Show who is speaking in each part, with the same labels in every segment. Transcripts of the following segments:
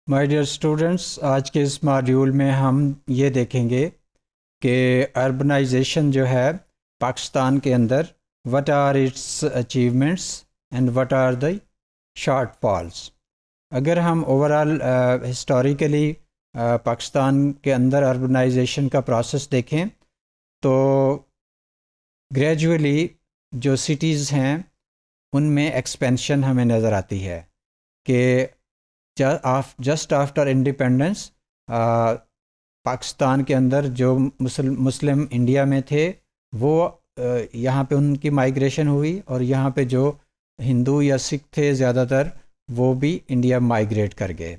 Speaker 1: My dear students, آج کے اس module میں ہم یہ دیکھیں گے کہ اربنائزیشن جو ہے پاکستان کے اندر what are its achievements and what are the shortfalls فالس۔ اگر ہم اوورال ہسٹوریکلی پاکستان کے اندر اربنائزیشن کا پروسیس دیکھیں تو گریجولی جو سٹیز ہیں ان میں ایکسپینشن ہمیں نظر آتی ہے کہ جسٹ آفٹر انڈیپینڈنس پاکستان کے اندر جو مسلم انڈیا میں تھے وہ یہاں پہ ان کی مائیگریشن ہوئی، اور یہاں پہ جو ہندو یا سکھ تھے زیادہ تر وہ بھی انڈیا مائیگریٹ کر گئے۔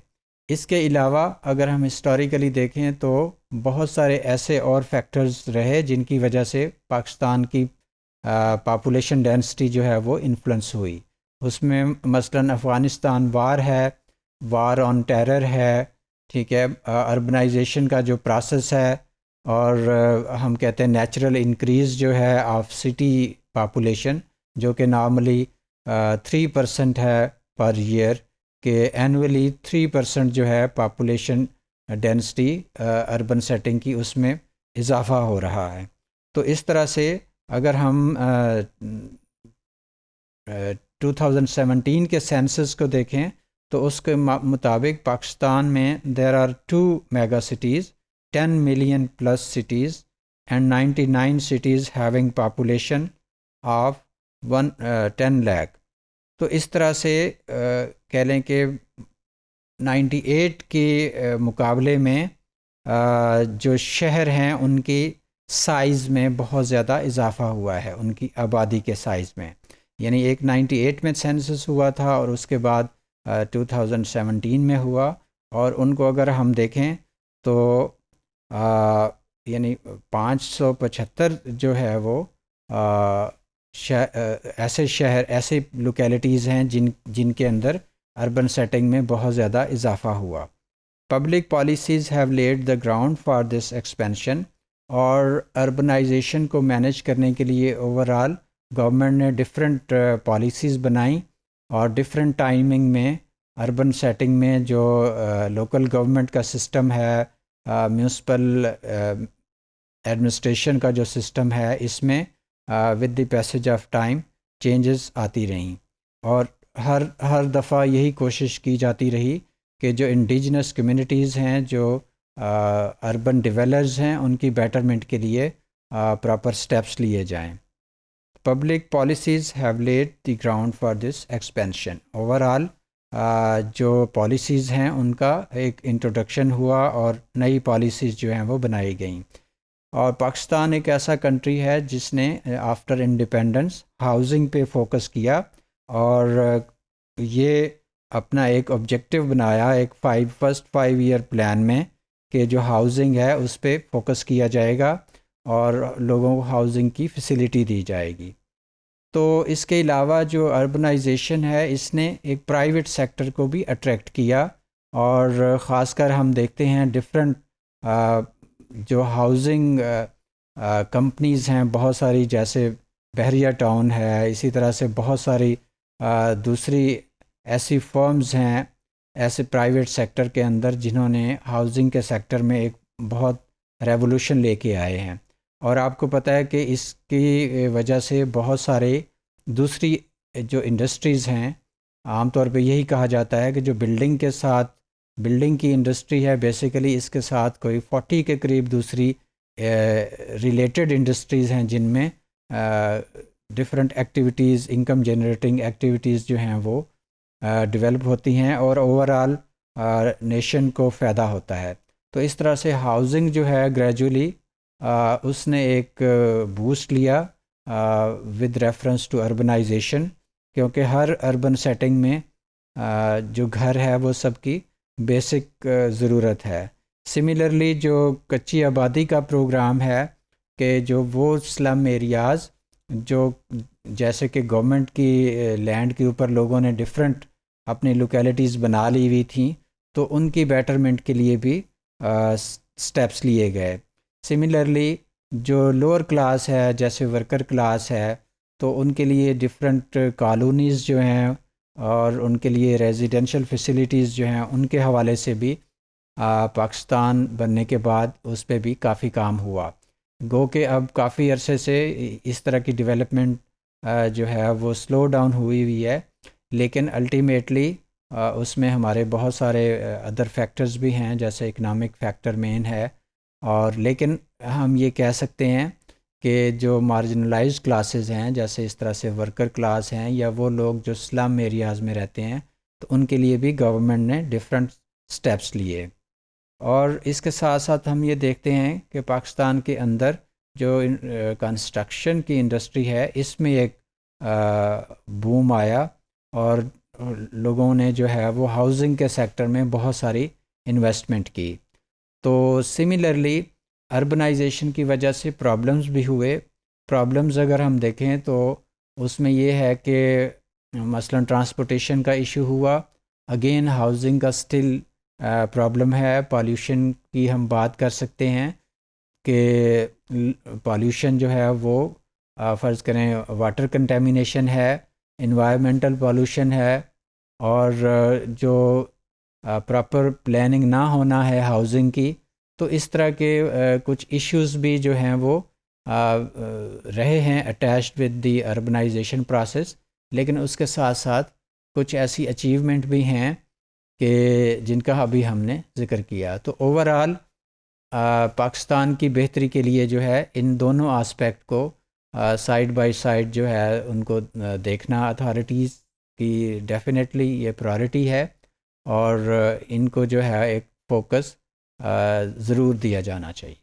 Speaker 1: اس کے علاوہ اگر ہم ہسٹوریکلی دیکھیں تو بہت سارے ایسے اور فیکٹرز رہے جن کی وجہ سے پاکستان کی پاپولیشن ڈینسٹی جو ہے وہ انفلوئنس ہوئی۔ اس میں مثلاً افغانستان وار ہے، وار آن ٹیرر ہے، ٹھیک ہے، اربنائزیشن کا جو پروسیس ہے، اور ہم کہتے ہیں نیچرل انکریز جو ہے آف سٹی پاپولیشن، جو کہ نارملی 3% ہے پر ایئر، کہ اینولی 3% جو ہے پاپولیشن ڈینسٹی اربن سیٹنگ کی اس میں اضافہ ہو رہا ہے۔ تو اس طرح سے اگر ہم 2017 کے سینسس کو دیکھیں تو اس کے مطابق پاکستان میں there are 2 mega cities, 10 million plus cities and 99 cities having population of 10 lakh. تو اس طرح سے کہہ لیں کہ 98 کے مقابلے میں جو شہر ہیں ان کی سائز میں بہت زیادہ اضافہ ہوا ہے، ان کی آبادی کے سائز میں، یعنی ایک 98 میں سینسس ہوا تھا اور اس کے بعد 2017 میں ہوا، اور ان کو اگر ہم دیکھیں تو یعنی 575 جو ہے وہ ایسے شہر، ایسے لوکیلٹیز ہیں جن کے اندر اربن سیٹنگ میں بہت زیادہ اضافہ ہوا۔ Public policies have lead the ground for this expansion, اور اربنائزیشن کو مینیج کرنے کے لیے اوورال گورنمنٹ نے ڈفرینٹ پالیسیز بنائیں، اور ڈفرینٹ ٹائمنگ میں اربن سیٹنگ میں جو لوکل گورنمنٹ کا سسٹم ہے، میونسپل ایڈمنسٹریشن کا جو سسٹم ہے، اس میں with the passage of time changes آتی رہیں، اور ہر دفعہ یہی کوشش کی جاتی رہی کہ جو انڈیجنس کمیونٹیز ہیں، جو اربن ڈیولپرز ہیں، ان کی بیٹرمنٹ کے لیے پراپر سٹیپس لیے جائیں۔ Public policies have lead the ground for this expansion. Overall جو پالیسیز ہیں ان کا ایک انٹروڈکشن ہوا اور نئی پالیسیز جو ہیں وہ بنائی گئیں، اور پاکستان ایک ایسا کنٹری ہے جس نے آفٹر انڈیپینڈنس ہاؤزنگ پہ فوکس کیا، اور یہ اپنا ایک آبجیکٹیو بنایا ایک فرسٹ 5 ایئر پلان میں کہ جو ہاؤزنگ ہے اس پہ فوکس کیا جائے گا اور لوگوں کو ہاؤزنگ کی فیسلٹی دی جائے گی۔ تو اس کے علاوہ جو اربنائزیشن ہے اس نے ایک پرائیویٹ سیکٹر کو بھی اٹریکٹ کیا، اور خاص کر ہم دیکھتے ہیں ڈفرینٹ جو ہاؤزنگ کمپنیز ہیں بہت ساری، جیسے بحریہ ٹاؤن ہے، اسی طرح سے بہت ساری دوسری ایسی فرمز ہیں ایسے پرائیویٹ سیکٹر کے اندر جنہوں نے ہاؤزنگ کے سیکٹر میں ایک بہت ریولوشن لے کے آئے ہیں، اور آپ کو پتہ ہے کہ اس کی وجہ سے بہت سارے دوسری جو انڈسٹریز ہیں، عام طور پہ یہی کہا جاتا ہے کہ جو بلڈنگ کی انڈسٹری ہے، بیسیکلی اس کے ساتھ کوئی 40 کے قریب دوسری ریلیٹڈ انڈسٹریز ہیں جن میں different activities, income generating activities جو ہیں وہ ڈیولپ ہوتی ہیں، اور اوورال نیشن کو فائدہ ہوتا ہے۔ تو اس طرح سے ہاؤزنگ جو ہے گریجولی اس نے ایک بوسٹ لیا ود ریفرنس ٹو اربنائزیشن، کیونکہ ہر اربن سیٹنگ میں جو گھر ہے وہ سب کی بیسک ضرورت ہے۔ سملرلی جو کچی آبادی کا پروگرام ہے کہ جو وہ سلم ایریاز جو جیسے کہ گورنمنٹ کی لینڈ کے اوپر لوگوں نے ڈفرینٹ اپنی لوکیلٹیز بنا لی ہوئی تھیں، تو ان کی بیٹرمنٹ کے لیے بھی سٹیپس لیے گئے۔ سملرلی جو لوور کلاس ہے، جیسے ورکر کلاس ہے، تو ان کے لیے ڈفرینٹ کالونیز جو ہیں اور ان کے لیے ریزیڈینشل فیسیلیٹیز جو ہیں ان کے حوالے سے بھی پاکستان بننے کے بعد اس پہ بھی کافی کام ہوا. گو کہ اب کافی عرصے سے اس طرح کی ڈیولپمنٹ جو ہے وہ سلو ڈاؤن ہوئی ہے، لیکن الٹیمیٹلی اس میں ہمارے بہت سارے ادر فیکٹرز بھی ہیں، جیسے اکنامک فیکٹر مین ہے. اور لیکن ہم یہ کہہ سکتے ہیں کہ جو مارجنلائزڈ کلاسز ہیں، جیسے اس طرح سے ورکر کلاس ہیں یا وہ لوگ جو سلم ایریاز میں رہتے ہیں، تو ان کے لیے بھی گورنمنٹ نے ڈفرینٹ سٹیپس لیے. اور اس کے ساتھ ساتھ ہم یہ دیکھتے ہیں کہ پاکستان کے اندر جو کنسٹرکشن کی انڈسٹری ہے، اس میں ایک بوم آیا، اور لوگوں نے جو ہے وہ ہاؤسنگ کے سیکٹر میں بہت ساری انویسٹمنٹ کی. تو سملرلی اربنائزیشن کی وجہ سے پرابلمز بھی ہوئے. پرابلمز اگر ہم دیکھیں تو اس میں یہ ہے کہ مثلا ٹرانسپورٹیشن کا ایشو ہوا، اگین ہاؤسنگ کا سٹل پرابلم ہے. پالیوشن کی ہم بات کر سکتے ہیں کہ پالیوشن جو ہے وہ فرض کریں واٹر کنٹیمینیشن ہے، انوائرمنٹل پالیوشن ہے، اور جو پراپر پلاننگ نہ ہونا ہے ہاؤسنگ کی. تو اس طرح کے کچھ ایشوز بھی جو ہیں وہ رہے ہیں attached with the urbanization process. لیکن اس کے ساتھ ساتھ کچھ ایسی اچیومنٹ بھی ہیں کہ جن کا ابھی ہم نے ذکر کیا. تو اوور آل پاکستان کی بہتری کے لیے جو ہے ان دونوں آسپیکٹ کو سائیڈ بائی سائیڈ جو ہے ان کو دیکھنا اتھارٹیز کی ڈیفینیٹلی یہ پرائرٹی ہے، اور ان کو جو ہے ایک فوکس ضرور دیا جانا چاہیے.